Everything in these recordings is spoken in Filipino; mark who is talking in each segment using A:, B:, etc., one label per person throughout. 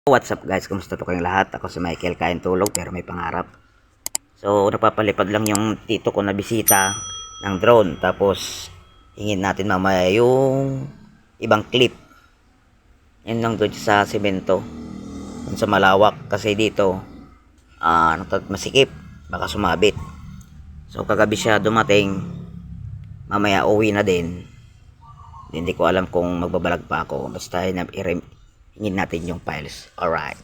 A: What's up guys? Kumusta po kayong lahat? Ako si Michael, kain tulog pero may pangarap. So, napapalipad lang yung tito ko na bisita ng drone. Tapos, hingin natin mamaya yung ibang clip. Yan lang doon sa semento. Doon sa malawak. Kasi dito, masikip. Baka sumabit. So, kagabi siya dumating. Mamaya uwi na din. Hindi ko alam kung magbabalag pa ako. Basta hingin natin yung files. Alright.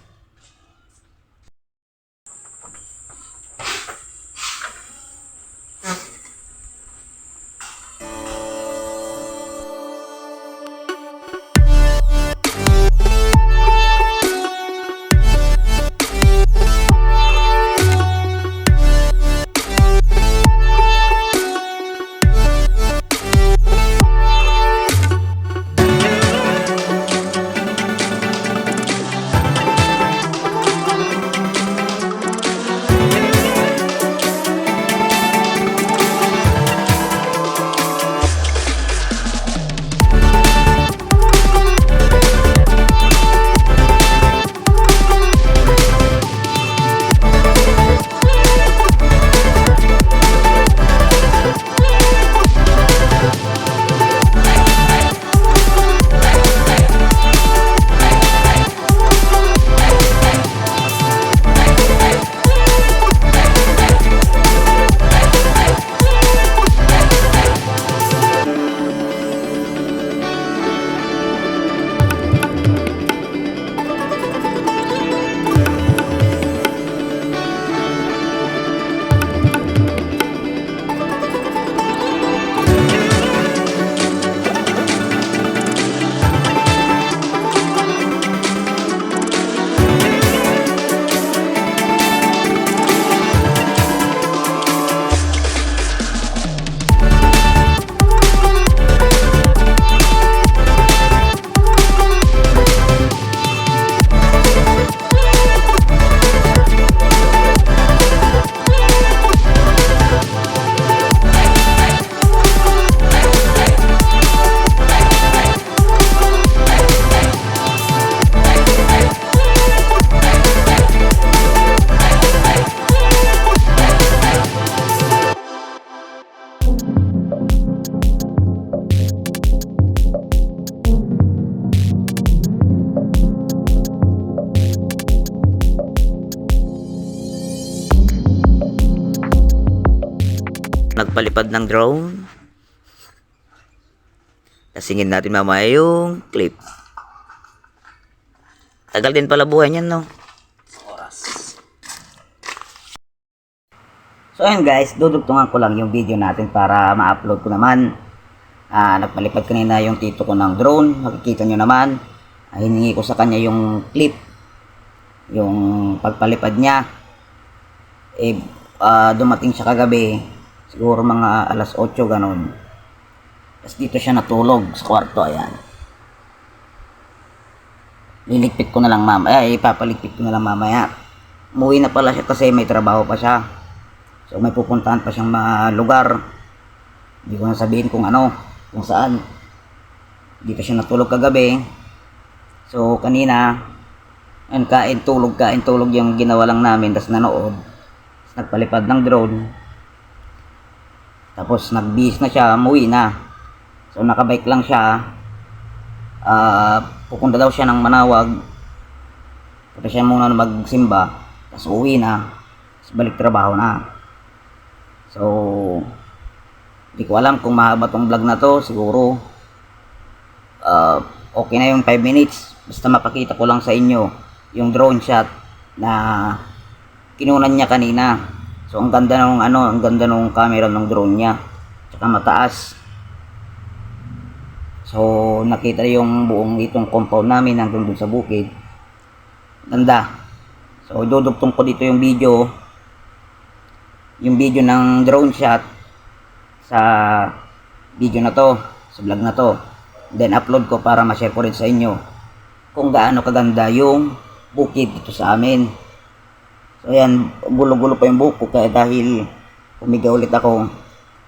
A: Nagpalipad ng drone. Kasingin natin mamaya yung clip. Tagal din pala buhay niyan, no? Oras. So ayun guys, dudugtungan ko lang yung video natin para ma-upload ko naman. Nagpalipad kanina yung tito ko ng drone. Makikita nyo naman. Hiningi ko sa kanya yung clip. Yung pagpalipad niya. Dumating siya kagabi. Siguro mga alas 8 ganun. Tapos dito siya natulog sa kwarto, ayan. Liligpit ko na lang mamaya, ipapaligpit ko na lang mamaya. Umuwi na pala siya kasi may trabaho pa siya. So may pupuntahan pa siyang mga lugar. Hindi ko na sabihin kung ano, kung saan. Dito siya natulog kagabi. So kanina, ayan, kain tulog yung ginawa lang namin. Tapos nanood. Tapos nagpalipad ng drone. Tapos nagbihis na siya, umuwi na. So nakabike lang siya. Pupunta daw siya ng Manawag. Punta siya muna magsimba. Tapos uwi na. Tapos balik trabaho na. So hindi ko alam kung mahaba tong vlog na to. Siguro okay na yung 5 minutes. Basta mapakita ko lang sa inyo yung drone shot na kinunan niya kanina. So ang ganda nung camera ng drone niya. Tsaka mataas. So nakita yung buong itong compound namin hanggang dun sa bukid. Ganda. So dudugtong ko dito yung video. Yung video ng drone shot sa video na to, sa vlog na to. Then upload ko para ma-share ko rin sa inyo kung gaano kaganda yung bukid dito sa amin. So ayan, gulo-gulo pa yung buhok ko kaya dahil umiga ulit ako.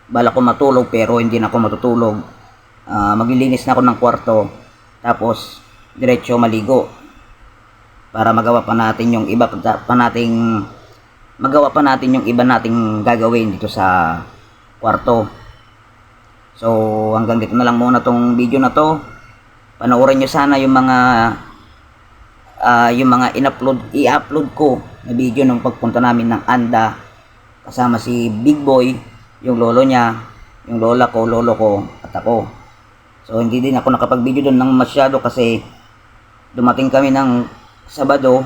A: Bala ko matulog pero hindi na ako matutulog. Maglilinis na ako ng kwarto. Tapos diretso maligo. para magawa pa natin yung iba pa nating magawa pa natin yung iba nating gagawin dito sa kwarto. So hanggang dito na lang muna tong video na to. Panoorin nyo sana yung mga i-upload ko na video nung pagpunta namin ng Anda kasama si Big Boy, yung lolo niya, yung lola ko, lolo ko at ako. So hindi din ako nakapag-video doon ng masyado kasi dumating kami ng Sabado,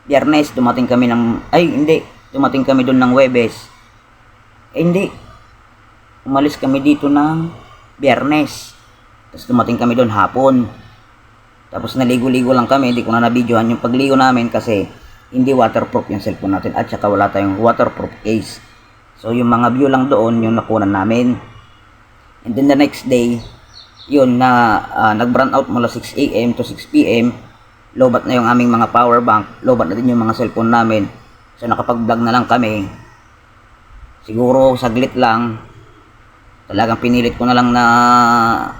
A: Biyernes dumating kami dumating kami doon ng Huwebes. Hindi. Umalis kami dito ng Biyernes. Tapos dumating kami doon hapon. Tapos naligo-ligo lang kami, hindi ko na na-videohan yung pagligo namin kasi hindi waterproof yung cellphone natin at saka wala tayong waterproof case. So yung mga view lang doon yung nakunan namin. And then the next day, yun na nag-brand out mula 6 AM to 6 PM. Lobat na yung aming mga power bank, lobat na din yung mga cellphone namin. So nakapag-vlog na lang kami. Siguro saglit lang. Talagang pinilit ko na lang na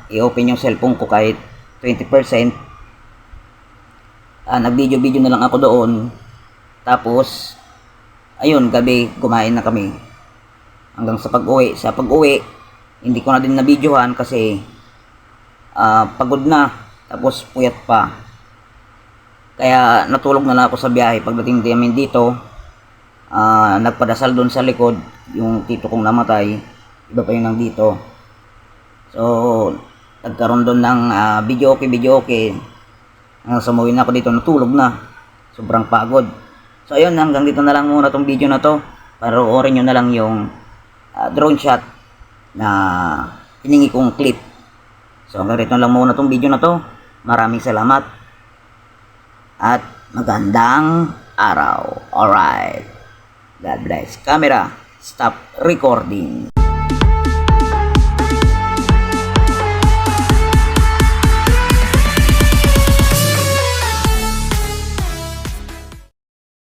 A: i-open yung cellphone ko kahit 20%. Nag-video na lang ako doon. Tapos ayun, gabi kumain na kami. Hanggang sa pag-uwi. Sa pag-uwi, hindi ko na din na-videohan kasi pagod na. Tapos puyat pa. Kaya natulog na lang ako sa biyahe. Pagdating namin dito, nagpadasal doon sa likod yung tito kong namatay. Iba pa yung nandito. So nagkaroon doon ng video okay. Hanggang sumuwi na ako dito, natulog na. Sobrang pagod. So ayun, hanggang dito na lang muna tong video na to. Panoorin nyo na lang yung drone shot na hiningi kong clip. So hanggang dito na lang muna tong video na to. Maraming salamat at magandang araw. Alright. God bless. Camera, stop recording.